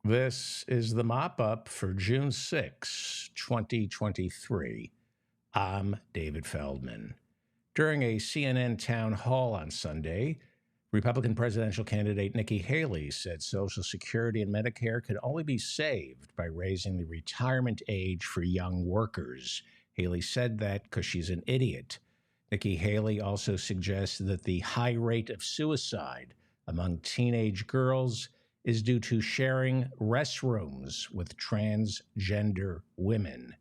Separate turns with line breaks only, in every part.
This is the mop up for June 6, 2023. I'm David Feldman. During a CNN town hall on Sunday, Republican presidential candidate Nikki Haley said Social Security and Medicare could only be saved by raising the retirement age for young workers. Haley said that because she's an idiot. Nikki Haley also suggests that the high rate of suicide among teenage girls is due to sharing restrooms with transgender women.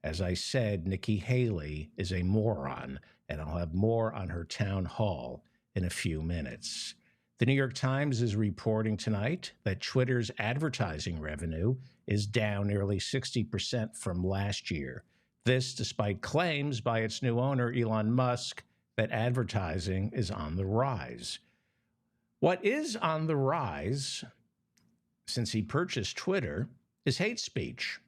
As I said, Nikki Haley is a moron, and I'll have more on her town hall in a few minutes. The New York Times is reporting tonight that Twitter's advertising revenue is down nearly 60% from last year. This despite claims by its new owner, Elon Musk, that advertising is on the rise. What is on the rise since he purchased Twitter is hate speech.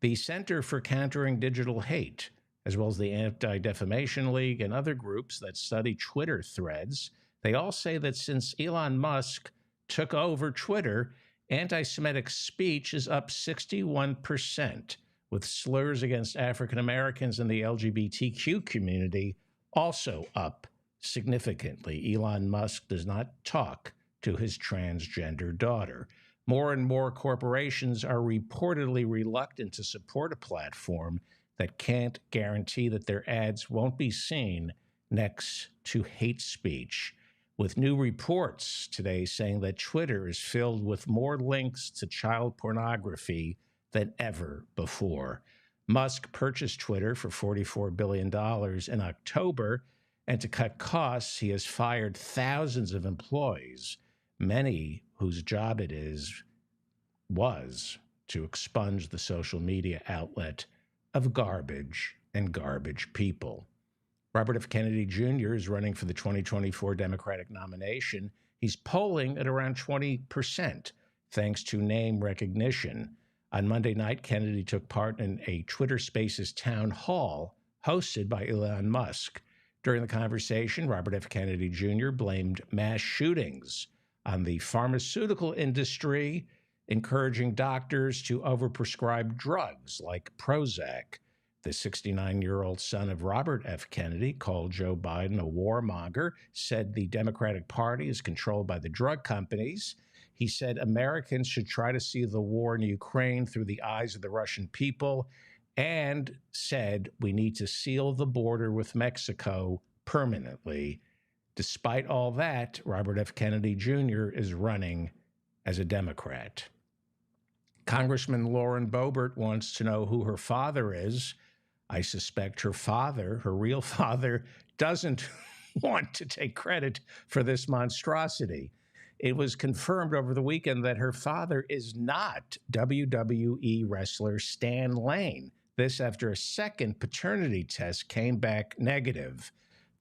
The Center for Countering Digital Hate, as well as the Anti-Defamation League and other groups that study Twitter threads, they all say that since Elon Musk took over Twitter, anti-Semitic speech is up 61%, with slurs against African Americans and the LGBTQ community also up significantly. Elon Musk does not talk to his transgender daughter. More and more corporations are reportedly reluctant to support a platform that can't guarantee that their ads won't be seen next to hate speech, with new reports today saying that Twitter is filled with more links to child pornography than ever before. Musk purchased Twitter for $44 billion in October, and to cut costs, he has fired thousands of employees, many whose job was to expunge the social media outlet of garbage and garbage people. Robert F. Kennedy Jr. is running for the 2024 Democratic nomination. He's polling at around 20%, thanks to name recognition. On Monday night, Kennedy took part in a Twitter Spaces town hall hosted by Elon Musk. During the conversation, Robert F. Kennedy Jr. blamed mass shootings on the pharmaceutical industry, encouraging doctors to overprescribe drugs like Prozac. The 69-year-old son of Robert F. Kennedy called Joe Biden a warmonger, said the Democratic Party is controlled by the drug companies. He said Americans should try to see the war in Ukraine through the eyes of the Russian people, and said we need to seal the border with Mexico permanently. Despite all that, Robert F. Kennedy Jr. is running as a Democrat. Congressman Lauren Boebert wants to know who her father is. I suspect her father, her real father, doesn't want to take credit for this monstrosity. It was confirmed over the weekend that her father is not WWE wrestler Stan Lane. This after a second paternity test came back negative.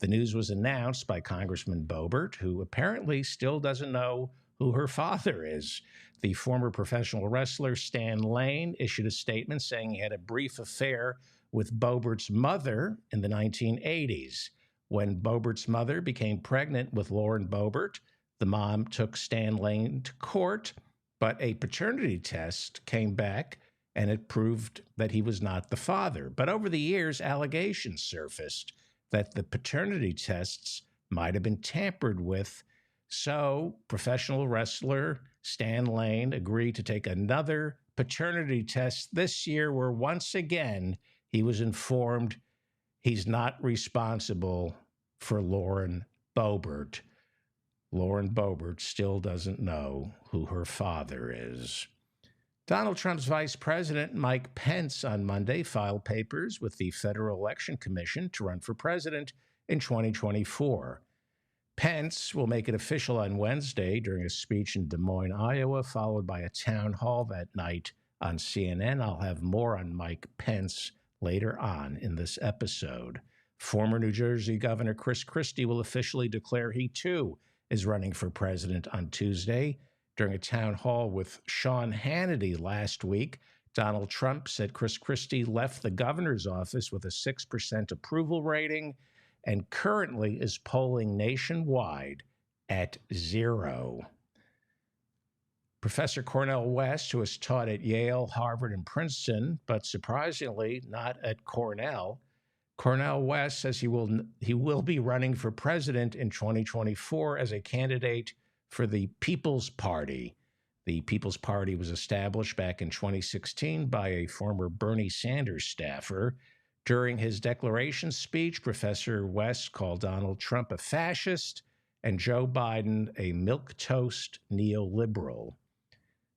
The news was announced by Congressman Boebert, who apparently still doesn't know who her father is. The former professional wrestler Stan Lane issued a statement saying he had a brief affair with Boebert's mother in the 1980s. When Boebert's mother became pregnant with Lauren Boebert, the mom took Stan Lane to court, but a paternity test came back and it proved that he was not the father. But over the years, allegations surfaced that the paternity tests might have been tampered with. So professional wrestler Stan Lane agreed to take another paternity test this year, where once again he was informed he's not responsible for Lauren Boebert. Lauren Boebert still doesn't know who her father is. Donald Trump's Vice President Mike Pence on Monday filed papers with the Federal Election Commission to run for president in 2024. Pence will make it official on Wednesday during a speech in Des Moines, Iowa, followed by a town hall that night on CNN. I'll have more on Mike Pence later on in this episode. Former New Jersey Governor Chris Christie will officially declare he, too, is running for president on Tuesday. During a town hall with Sean Hannity last week, Donald Trump said Chris Christie left the governor's office with a 6% approval rating and currently is polling nationwide at 0. Professor Cornel West, who has taught at Yale, Harvard, and Princeton, but surprisingly not at Cornell, Cornel West says he will be running for president in 2024 as a candidate for the People's Party. The People's Party was established back in 2016 by a former Bernie Sanders staffer. During his declaration speech, Professor West called Donald Trump a fascist and Joe Biden a milquetoast neoliberal.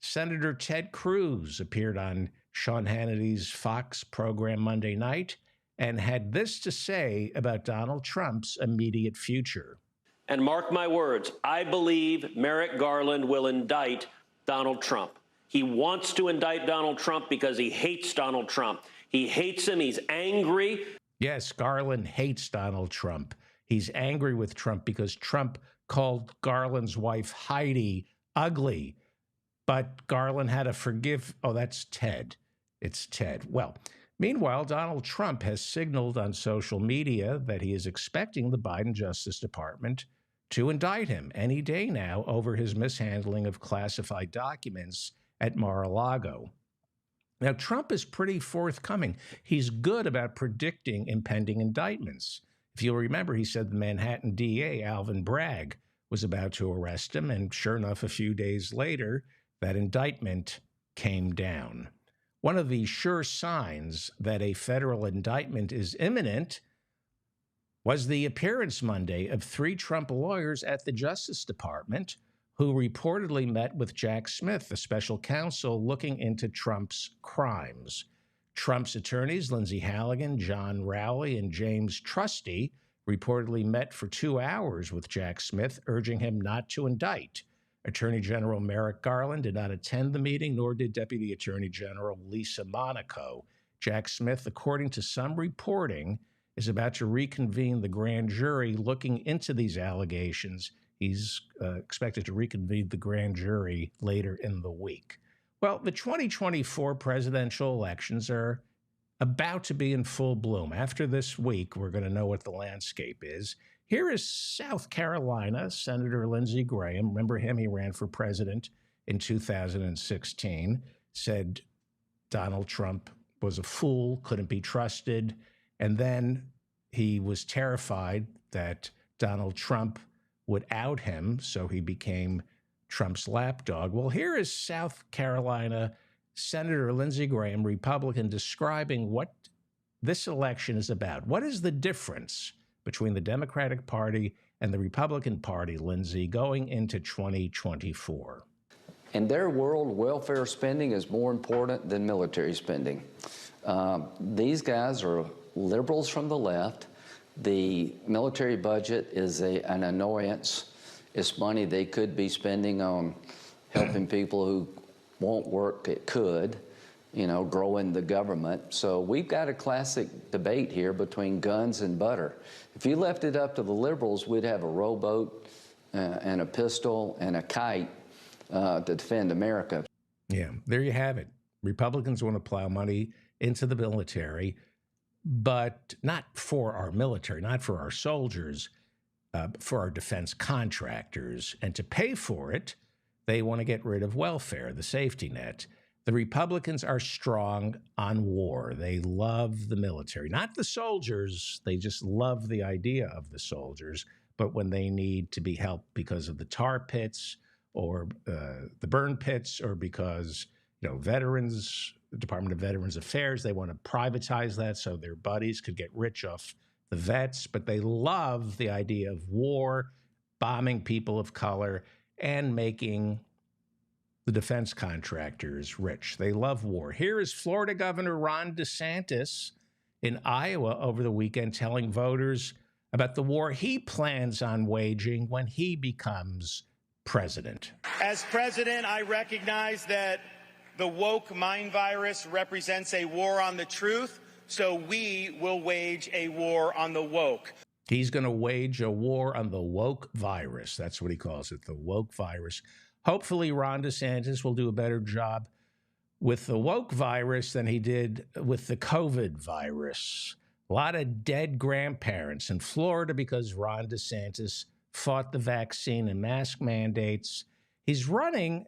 Senator Ted Cruz appeared on Sean Hannity's Fox program Monday night and had this to say about Donald Trump's immediate future.
And mark my words, I believe Merrick Garland will indict Donald Trump. He wants to indict Donald Trump because he hates Donald Trump. He hates him. He's angry.
Yes, Garland hates Donald Trump. He's angry with Trump because Trump called Garland's wife Heidi ugly. But Garland had to forgive. Oh, that's Ted. It's Ted. Well, meanwhile, Donald Trump has signaled on social media that he is expecting the Biden Justice Department to indict him any day now over his mishandling of classified documents at Mar-a-Lago. Now, Trump is pretty forthcoming. He's good about predicting impending indictments. If you'll remember, he said the Manhattan DA, Alvin Bragg, was about to arrest him, and sure enough, a few days later, that indictment came down. One of the sure signs that a federal indictment is imminent was the appearance Monday of 3 Trump lawyers at the Justice Department who reportedly met with Jack Smith, the special counsel looking into Trump's crimes. Trump's attorneys, Lindsey Halligan, John Rowley, and James Trusty, reportedly met for 2 hours with Jack Smith, urging him not to indict. Attorney General Merrick Garland did not attend the meeting, nor did Deputy Attorney General Lisa Monaco. Jack Smith, according to some reporting, is about to reconvene the grand jury looking into these allegations. He's expected to reconvene the grand jury later in the week. Well, the 2024 presidential elections are about to be in full bloom. After this week, we're going to know what the landscape is. Here is South Carolina Senator Lindsey Graham. Remember him? He ran for president in 2016, said Donald Trump was a fool, couldn't be trusted. And then he was terrified that Donald Trump would out him, so he became Trump's lapdog. Well, here is South Carolina Senator Lindsey Graham, Republican, describing what this election is about. What is the difference between the Democratic Party and the Republican Party, Lindsey, going into 2024?
In their world, welfare spending is more important than military spending. These guys are liberals from the left. The military budget is an annoyance. It's money they could be spending on helping people who won't work that could, growing the government. So we've got a classic debate here between guns and butter. If you left it up to the liberals, we'd have a rowboat and a pistol and a kite to defend America.
Yeah, there you have it. Republicans want to plow money into the military, but not for our military, not for our soldiers, for our defense contractors. And to pay for it, they want to get rid of welfare, the safety net. The Republicans are strong on war. They love the military, not the soldiers. They just love the idea of the soldiers. But when they need to be helped because of the tar pits or the burn pits, or because, veterans, the Department of Veterans Affairs, they want to privatize that so their buddies could get rich off the vets. But they love the idea of war, bombing people of color, and making the defense contractors rich. They love war. Here is Florida Governor Ron DeSantis in Iowa over the weekend telling voters about the war he plans on waging when he becomes president.
As president, I recognize that the woke mind virus represents a war on the truth, so we will wage a war on the woke.
He's going to wage a war on the woke virus. That's what he calls it, the woke virus. Hopefully, Ron DeSantis will do a better job with the woke virus than he did with the COVID virus. A lot of dead grandparents in Florida because Ron DeSantis fought the vaccine and mask mandates. He's running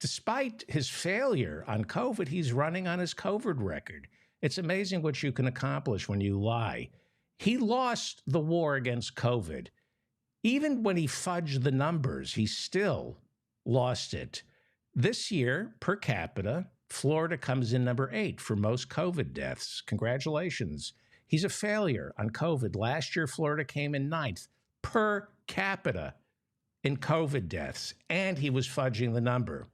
despite his failure on COVID, he's running on his COVID record. It's amazing what you can accomplish when you lie. He lost the war against COVID. Even when he fudged the numbers, he still lost it. This year, per capita, Florida comes in number 8 for most COVID deaths. Congratulations. He's a failure on COVID. Last year, Florida came in 9th per capita in COVID deaths, and he was fudging the number.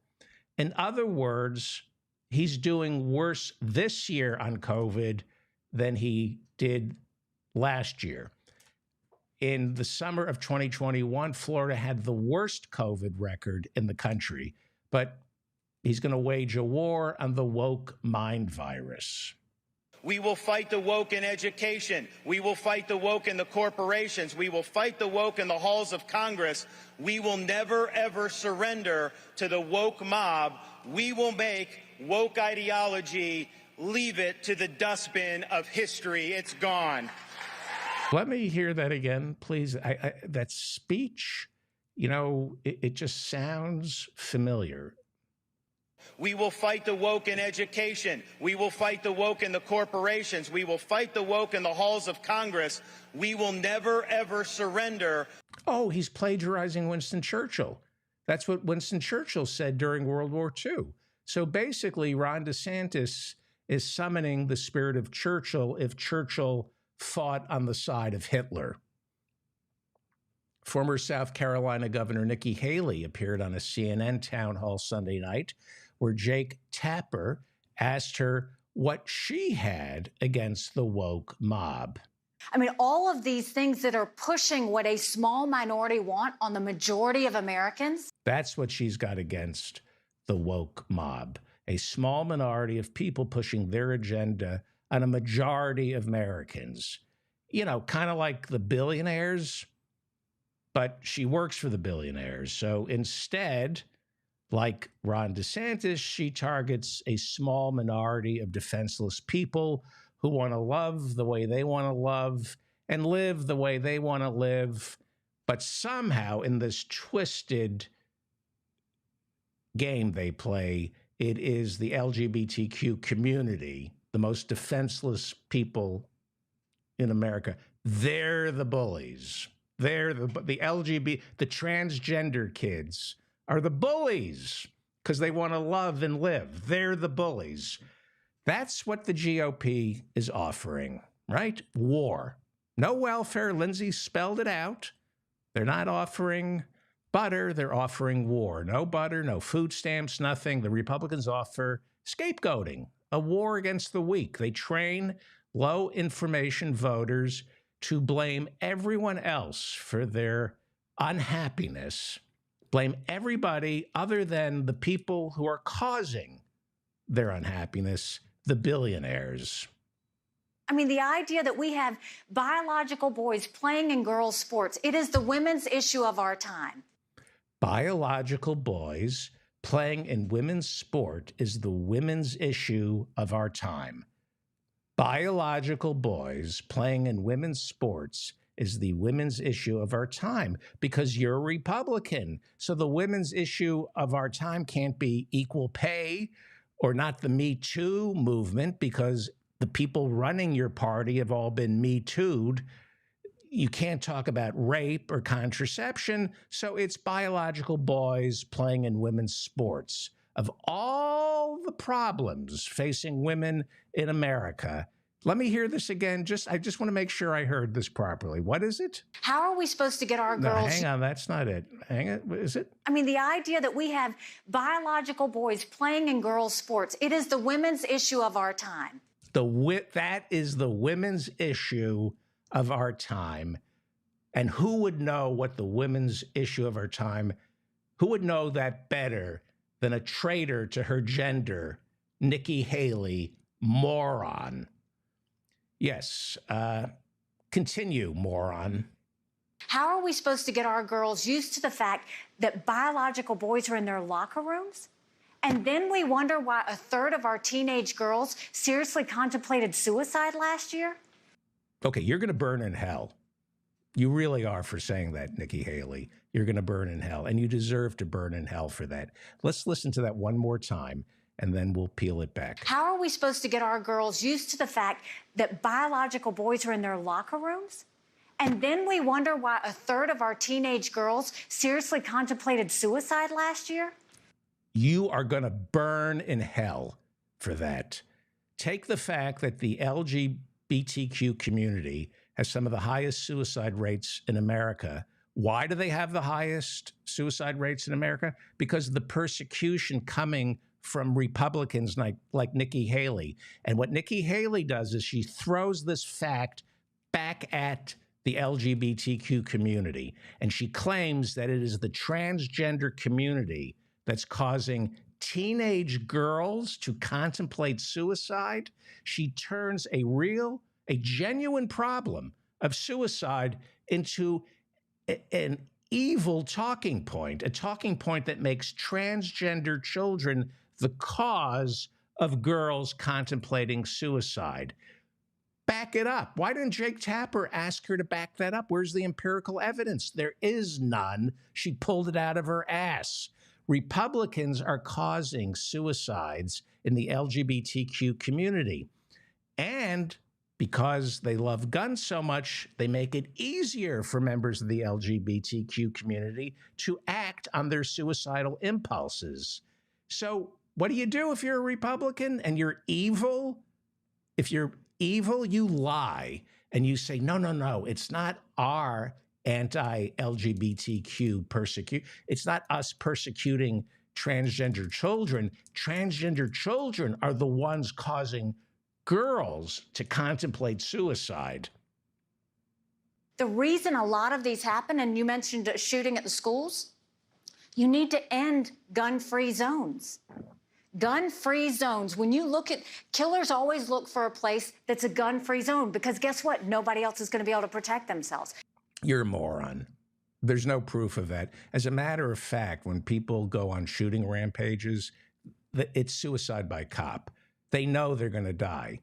In other words, he's doing worse this year on COVID than he did last year. In the summer of 2021, Florida had the worst COVID record in the country, but he's going to wage a war on the woke mind virus.
We will fight the woke in education. We will fight the woke in the corporations. We will fight the woke in the halls of Congress. We will never, ever surrender to the woke mob. We will make woke ideology, leave it to the dustbin of history. It's gone.
Let me hear that again, please. That speech, it just sounds familiar.
We will fight the woke in education. We will fight the woke in the corporations. We will fight the woke in the halls of Congress. We will never, ever surrender.
Oh, he's plagiarizing Winston Churchill. That's what Winston Churchill said during World War II. So basically, Ron DeSantis is summoning the spirit of Churchill if Churchill fought on the side of Hitler. Former South Carolina Governor Nikki Haley appeared on a CNN town hall Sunday night where Jake Tapper asked her what she had against the woke mob.
I mean, all of these things that are pushing what a small minority want on the majority of Americans.
That's what she's got against the woke mob. A small minority of people pushing their agenda on a majority of Americans. Kind of like the billionaires, but she works for the billionaires. So instead, like Ron DeSantis, she targets a small minority of defenseless people who want to love the way they want to love and live the way they want to live. But somehow in this twisted game they play, it is the LGBTQ community, the most defenseless people in America. They're the bullies. They're the transgender kids are the bullies because they want to love and live. They're the bullies. That's what the GOP is offering, right? War. No welfare. Lindsay spelled it out. They're not offering butter. They're offering war. No butter, no food stamps, nothing. The Republicans offer scapegoating, a war against the weak. They train low information voters to blame everyone else for their unhappiness, blame everybody other than the people who are causing their unhappiness, the billionaires.
I mean, the idea that we have biological boys playing in girls' sports, it is the women's issue of our time.
Biological boys playing in women's sport is the women's issue of our time. Biological boys playing in women's sports is the women's issue of our time because you're a Republican. So the women's issue of our time can't be equal pay or not the Me Too movement because the people running your party have all been Me Too'd. You can't talk about rape or contraception. So it's biological boys playing in women's sports. Of all the problems facing women in America, let me hear this again. I just want to make sure I heard this properly. What is it?
How are we supposed to get our girls?
No, hang on, that's not it. Hang on, is it?
I mean, the idea that we have biological boys playing in girls' sports, it is the women's issue of our time.
That is the women's issue of our time. And who would know what the women's issue of our time, who would know that better than a traitor to her gender, Nikki Haley, moron? Yes, continue, moron.
How are we supposed to get our girls used to the fact that biological boys are in their locker rooms? And then we wonder why a third of our teenage girls seriously contemplated suicide last year?
Okay, you're going to burn in hell. You really are for saying that, Nikki Haley. you're going to burn in hell, and you deserve to burn in hell for that. Let's listen to that one more time, and then we'll peel it back.
How are we supposed to get our girls used to the fact that biological boys are in their locker rooms? And then we wonder why a third of our teenage girls seriously contemplated suicide last year?
You are going to burn in hell for that. Take the fact that the LGBTQ community has some of the highest suicide rates in America. Why do they have the highest suicide rates in America? Because of the persecution coming from Republicans like Nikki Haley. And what Nikki Haley does is she throws this fact back at the LGBTQ community. And she claims that it is the transgender community that's causing teenage girls to contemplate suicide. She turns a genuine problem of suicide into an evil talking point, a talking point that makes transgender children the cause of girls contemplating suicide. Back it up. Why didn't Jake Tapper ask her to back that up? Where's the empirical evidence? There is none. She pulled it out of her ass. Republicans are causing suicides in the LGBTQ community. And because they love guns so much, they make it easier for members of the LGBTQ community to act on their suicidal impulses. So what do you do if you're a Republican and you're evil? If you're evil, you lie and you say, no, it's not our anti-LGBTQ persecute. It's not us persecuting transgender children. Transgender children are the ones causing girls to contemplate suicide.
The reason a lot of these happen, and you mentioned shooting at the schools, you need to end gun-free zones. Gun-free zones. When you look at, killers always look for a place that's a gun-free zone because guess what? Nobody else is going to be able to protect themselves.
You're a moron. There's no proof of that. As a matter of fact, when people go on shooting rampages, it's suicide by cop. They know they're going to die.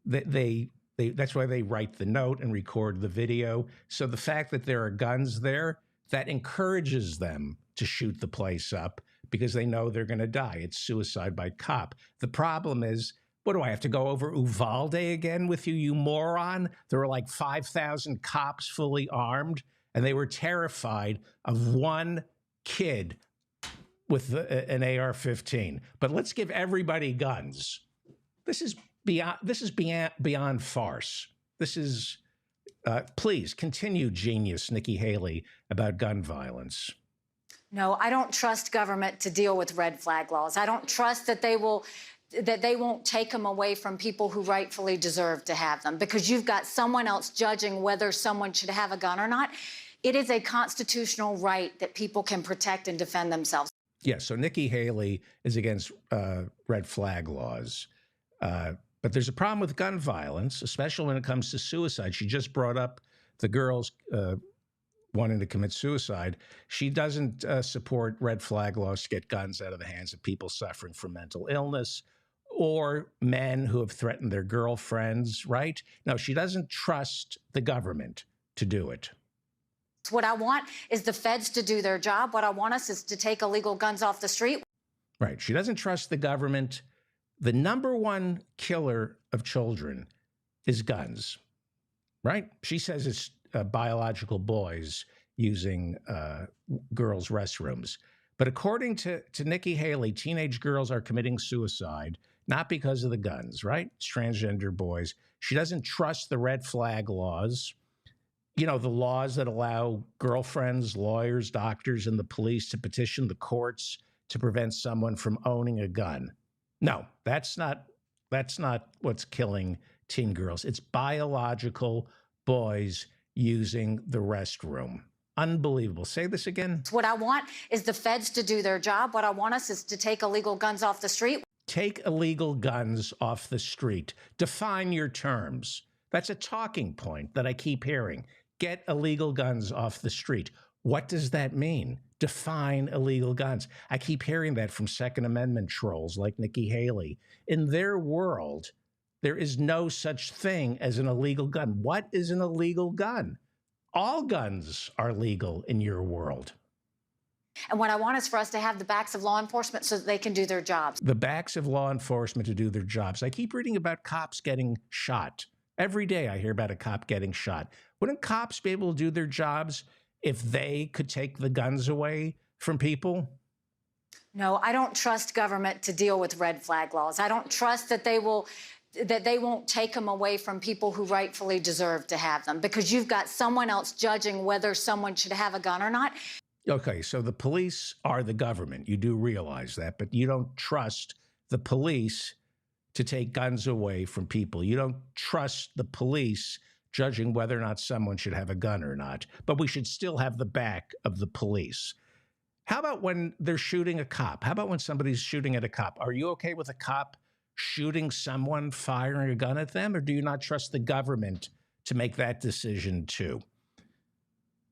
That's why they write the note and record the video. So the fact that there are guns there, that encourages them to shoot the place up because they know they're going to die. It's suicide by cop. The problem is, what do I have to go over Uvalde again with you, you moron? There were like 5,000 cops fully armed, and they were terrified of one kid with an AR-15. But let's give everybody guns. This is beyond farce. This is, please continue, genius Nikki Haley, about gun violence.
No, I don't trust government to deal with red flag laws. I don't trust that they won't take them away from people who rightfully deserve to have them because you've got someone else judging whether someone should have a gun or not. It is a constitutional right that people can protect and defend themselves.
Yeah, so Nikki Haley is against red flag laws. But there's a problem with gun violence, especially when it comes to suicide. She just brought up the girls wanting to commit suicide. She doesn't support red flag laws to get guns out of the hands of people suffering from mental illness or men who have threatened their girlfriends, right? No, she doesn't trust the government to do it.
What I want is the feds to do their job. What I want us is to take illegal guns off the street.
Right. She doesn't trust the government. The number one killer of children is guns, right? She says it's biological boys using girls' restrooms. But according to Nikki Haley, teenage girls are committing suicide, not because of the guns, right? It's transgender boys. She doesn't trust the red flag laws, you know, the laws that allow girlfriends, lawyers, doctors, and the police to petition the courts to prevent someone from owning a gun. No, that's not what's killing teen girls. It's biological boys using the restroom. Unbelievable. Say this again.
What I want is the feds to do their job. What I want us is to take illegal guns off the street.
Take illegal guns off the street. Define your terms. That's a talking point that I keep hearing. Get illegal guns off the street. What does that mean? Define illegal guns. I keep hearing that from Second Amendment trolls like Nikki Haley. In their world, there is no such thing as an illegal gun. What is an illegal gun? All guns are legal in your world.
And what I want is for us to have the backs of law enforcement so that they can do their jobs.
The backs of law enforcement to do their jobs. I keep reading about cops getting shot. Every day I hear about a cop getting shot. Wouldn't cops be able to do their jobs if they could take the guns away from people?
No, I don't trust government to deal with red flag laws. I don't trust that they won't take them away from people who rightfully deserve to have them, because you've got someone else judging whether someone should have a gun or not.
Okay, so the police are the government. You do realize that, but you don't trust the police to take guns away from people. You don't trust the police judging whether or not someone should have a gun or not, but we should still have the back of the police. How about when they're shooting a cop? How about when somebody's shooting at a cop? Are you okay with a cop shooting someone, firing a gun at them, or do you not trust the government to make that decision too?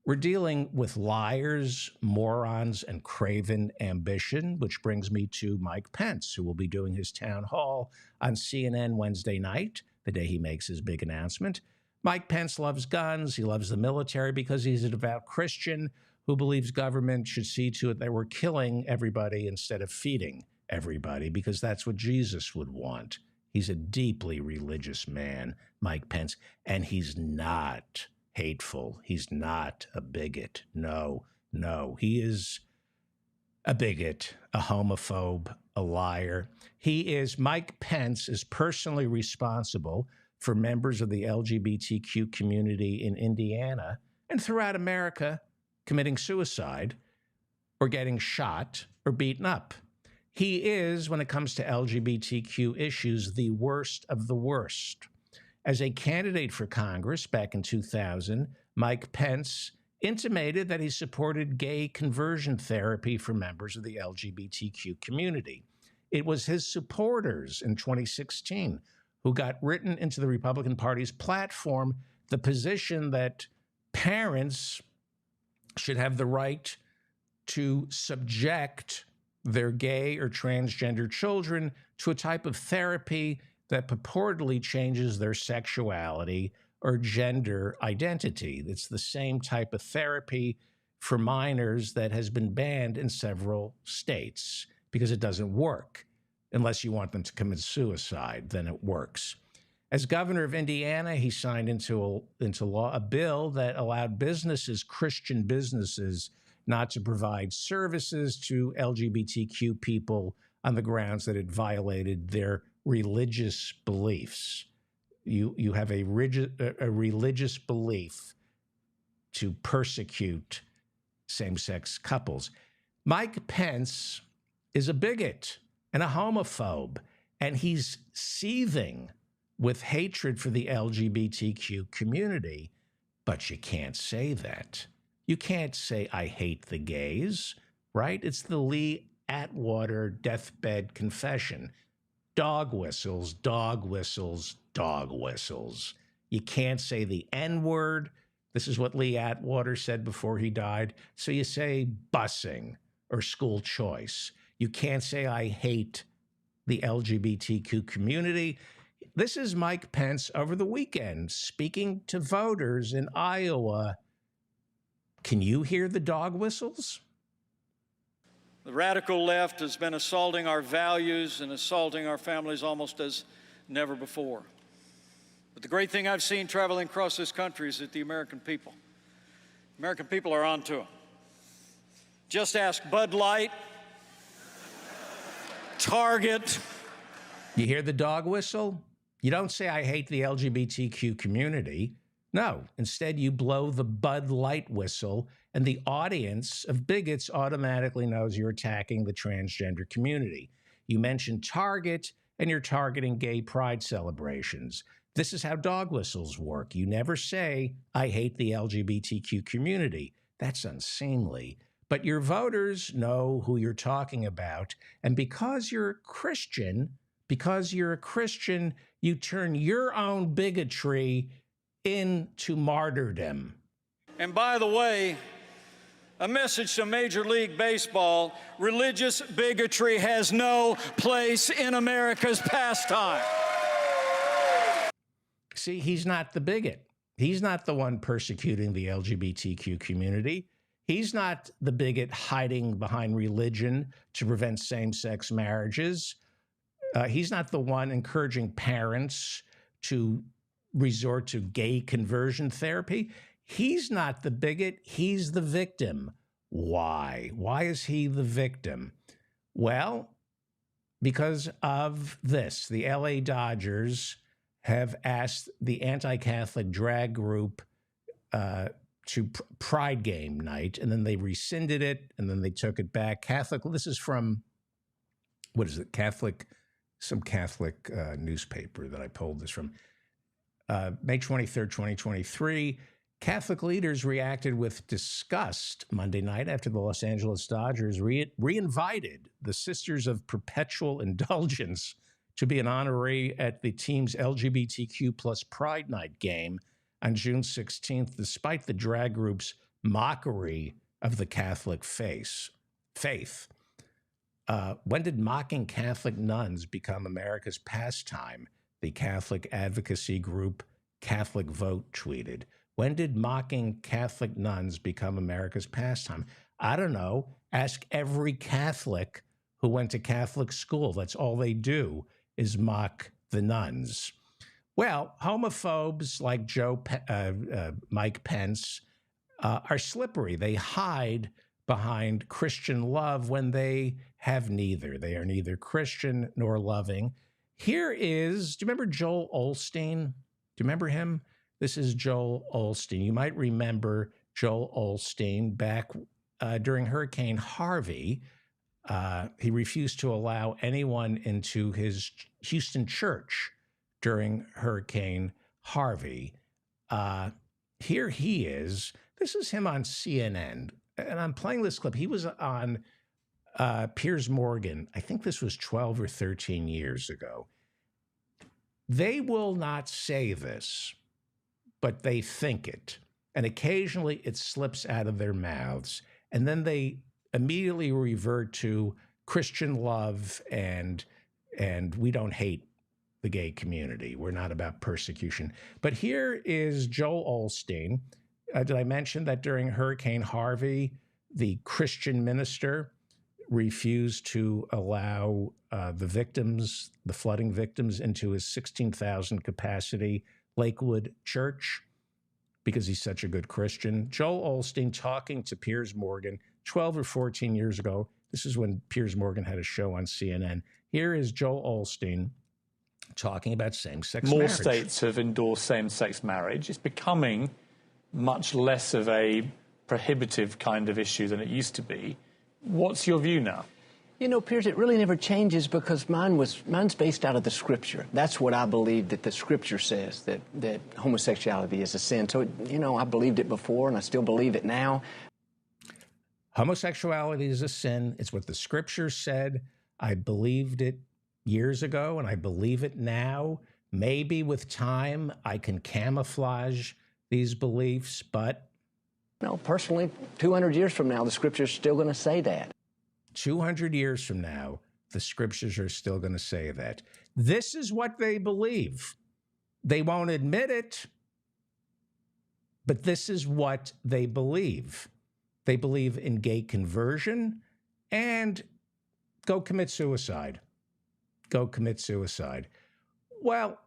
We're dealing with liars, morons, and craven ambition, which brings me to Mike Pence, who will be doing his town hall on CNN Wednesday night, the day he makes his big announcement. Mike Pence loves guns. He loves the military because he's a devout Christian who believes government should see to it that we're killing everybody instead of feeding everybody, because that's what Jesus would want. He's a deeply religious man, Mike Pence, and he's not hateful. He's not a bigot. No. He is a bigot, a homophobe, a liar. Mike Pence is personally responsible for members of the LGBTQ community in Indiana and throughout America committing suicide or getting shot or beaten up. He is, when it comes to LGBTQ issues, the worst of the worst. As a candidate for Congress back in 2000, Mike Pence intimated that he supported gay conversion therapy for members of the LGBTQ community. It was his supporters in 2016 who got written into the Republican Party's platform the position that parents should have the right to subject their gay or transgender children to a type of therapy that purportedly changes their sexuality or gender identity. It's the same type of therapy for minors that has been banned in several states because it doesn't work. Unless you want them to commit suicide, then it works. As governor of Indiana, he signed into law a bill that allowed businesses, Christian businesses, not to provide services to LGBTQ people on the grounds that it violated their religious beliefs. You have a religious belief to persecute same-sex couples. Mike Pence is a bigot and a homophobe, and he's seething with hatred for the LGBTQ community. But you can't say that. You can't say, I hate the gays, right? It's the Lee Atwater deathbed confession. Dog whistles, dog whistles, dog whistles. You can't say the N-word. This is what Lee Atwater said before he died. So you say busing or school choice. You can't say, I hate the LGBTQ community. This is Mike Pence over the weekend speaking to voters in Iowa. Can you hear the dog whistles?
The radical left has been assaulting our values and assaulting our families almost as never before. But the great thing I've seen traveling across this country is that the American people are onto them. Just ask Bud Light, Target.
You hear the dog whistle? You don't say, I hate the LGBTQ community. No, instead you blow the Bud Light whistle, and the audience of bigots automatically knows you're attacking the transgender community. You mention Target, and you're targeting gay pride celebrations. This is how dog whistles work. You never say, I hate the LGBTQ community. That's unseemly. But your voters know who you're talking about, and because you're a Christian, you turn your own bigotry into martyrdom.
And by the way, a message to Major League Baseball: religious bigotry has no place in America's pastime.
See, he's not the bigot. He's not the one persecuting the LGBTQ community. He's not the bigot hiding behind religion to prevent same-sex marriages. He's not the one encouraging parents to resort to gay conversion therapy. He's not the bigot. He's the victim. Why? Why is he the victim? Well, because of this. The LA Dodgers have asked the anti-Catholic drag group to Pride Game night, and then they rescinded it, and then they took it back. Catholic, this is from, what is it, some Catholic newspaper that I pulled this from. May 23rd, 2023, Catholic leaders reacted with disgust Monday night after the Los Angeles Dodgers re-invited the Sisters of Perpetual Indulgence to be an honoree at the team's LGBTQ plus Pride Night game on June 16th, despite the drag group's mockery of the Catholic faith. When did mocking Catholic nuns become America's pastime? The Catholic advocacy group Catholic Vote tweeted. When did mocking Catholic nuns become America's pastime? I don't know. Ask every Catholic who went to Catholic school. That's all they do is mock the nuns. Well, homophobes like Mike Pence are slippery. They hide behind Christian love when they have neither. They are neither Christian nor loving. Here is, do you remember Joel Osteen? Do you remember him? This is Joel Osteen. You might remember Joel Osteen back during Hurricane Harvey. He refused to allow anyone into his Houston church during Hurricane Harvey. Here he is. This is him on CNN. And I'm playing this clip. He was on Piers Morgan. I think this was 12 or 13 years ago. They will not say this, but they think it. And occasionally it slips out of their mouths. And then they immediately revert to Christian love and we don't hate the gay community. We're not about persecution. But here is Joel Osteen. Did I mention that during Hurricane Harvey, the Christian minister refused to allow the victims, the flooding victims, into his 16,000 capacity Lakewood church because he's such a good Christian? Joel Osteen talking to Piers Morgan 12 or 14 years ago. This is when Piers Morgan had a show on CNN. Here is Joel Osteen talking about same-sex marriage.
More states have endorsed same-sex marriage. It's becoming much less of a prohibitive kind of issue than it used to be. What's your view now?
You know, Piers, it really never changes because mine's based out of the Scripture. That's what I believe that the Scripture says, that homosexuality is a sin. So, you know, I believed it before and I still believe it now.
Homosexuality is a sin. It's what the Scripture said. I believed it years ago and I believe it now. Maybe with time I can camouflage these beliefs, but...
No, personally, 200 years from now, the Scripture's still going to say that.
200 years from now, the Scriptures are still going to say that. This is what they believe. They won't admit it, but this is what they believe. They believe in gay conversion and go commit suicide. Go commit suicide. Well,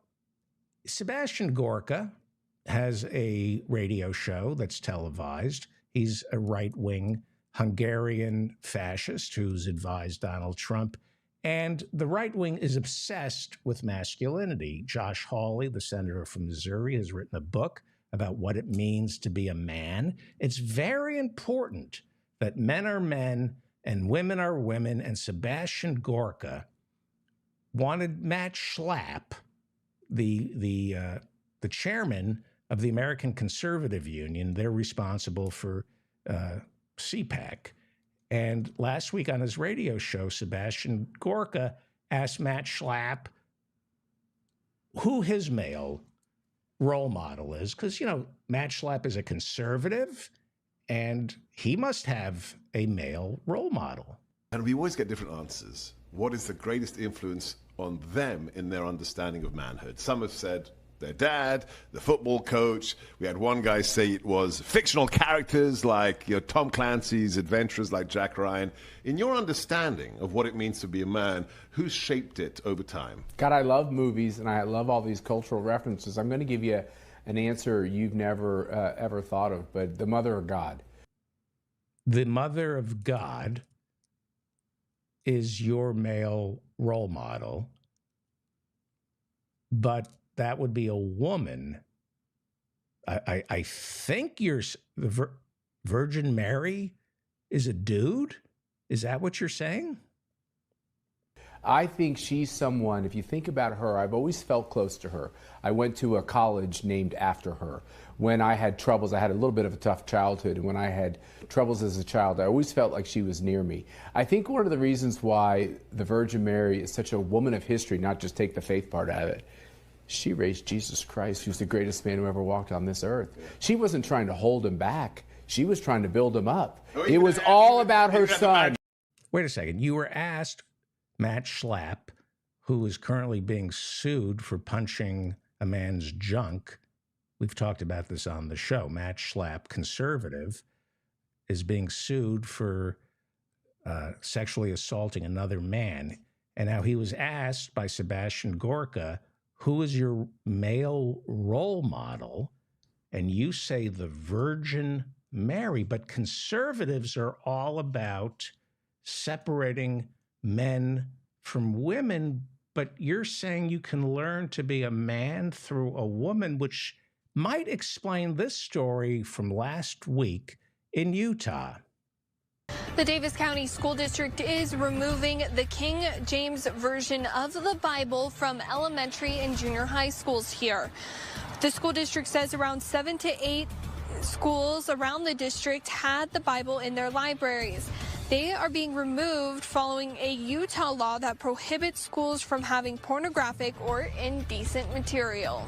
Sebastian Gorka has a radio show that's televised. He's a right-wing Hungarian fascist who's advised Donald Trump. And the right wing is obsessed with masculinity. Josh Hawley, the senator from Missouri, has written a book about what it means to be a man. It's very important that men are men and women are women. And Sebastian Gorka wanted Matt Schlapp, the chairman of the American Conservative Union. They're responsible for CPAC. And last week on his radio show, Sebastian Gorka asked Matt Schlapp who his male role model is. Because, you know, Matt Schlapp is a conservative and he must have a male role model.
And we always get different answers. What is the greatest influence on them in their understanding of manhood? Some have said their dad, the football coach. We had one guy say it was fictional characters like Tom Clancy's adventurers like Jack Ryan. In your understanding of what it means to be a man, who's shaped it over time?
God, I love movies and I love all these cultural references. I'm going to give you an answer you've never ever thought of, but the mother of God.
The mother of God is your male role model, but that would be a woman. I think the Virgin Mary is a dude. Is that what you're saying?
I think she's someone, if you think about her, I've always felt close to her. I went to a college named after her. When I had troubles, I had a little bit of a tough childhood, and when I had troubles as a child, I always felt like she was near me. I think one of the reasons why the Virgin Mary is such a woman of history, not just take the faith part out of it, she raised Jesus Christ, who's the greatest man who ever walked on this earth. She wasn't trying to hold him back. She was trying to build him up. It was all about her son.
Wait a second. You were asked Matt Schlapp, who is currently being sued for punching a man's junk. We've talked about this on the show. Matt Schlapp, conservative, is being sued for sexually assaulting another man. And now he was asked by Sebastian Gorka, who is your male role model? And you say the Virgin Mary, but conservatives are all about separating men from women, but you're saying you can learn to be a man through a woman, which might explain this story from last week in Utah.
The Davis County School District is removing the King James Version of the Bible from elementary and junior high schools here. The school district says around 7 to 8 schools around the district had the Bible in their libraries. They are being removed following a Utah law that prohibits schools from having pornographic or indecent material.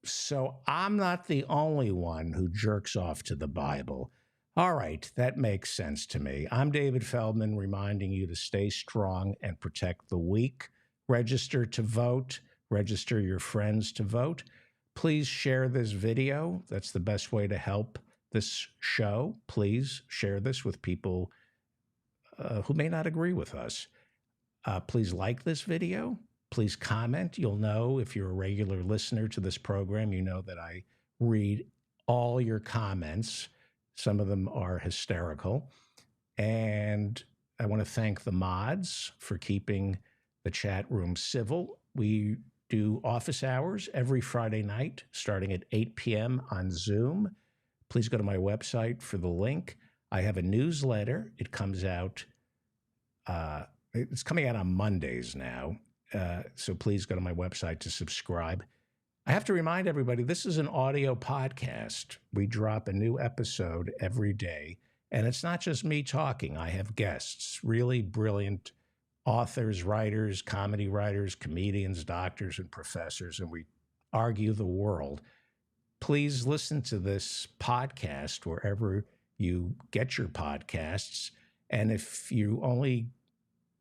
So I'm not the only one who jerks off to the Bible. All right, that makes sense to me. I'm David Feldman, reminding you to stay strong and protect the weak. Register to vote. Register your friends to vote. Please share this video. That's the best way to help this show. Please share this with people who may not agree with us. Please like this video. Please comment. You'll know if you're a regular listener to this program, you know that I read all your comments. Some of them are hysterical. And I want to thank the mods for keeping the chat room civil. We do office hours every Friday night, starting at 8 p.m. on Zoom. Please go to my website for the link. I have a newsletter. It comes out, it's coming out on Mondays now. So please go to my website to subscribe. I have to remind everybody, this is an audio podcast. We drop a new episode every day, and it's not just me talking. I have guests, really brilliant authors, writers, comedy writers, comedians, doctors, and professors, and we argue the world. Please listen to this podcast wherever you get your podcasts. And if you only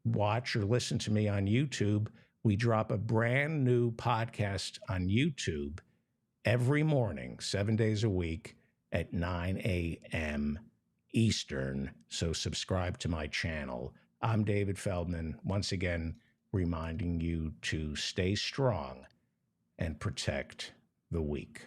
watch or listen to me on YouTube, we drop a brand new podcast on YouTube every morning, 7 days a week at 9 a.m. Eastern. So subscribe to my channel. I'm David Feldman, once again, reminding you to stay strong and protect the weak.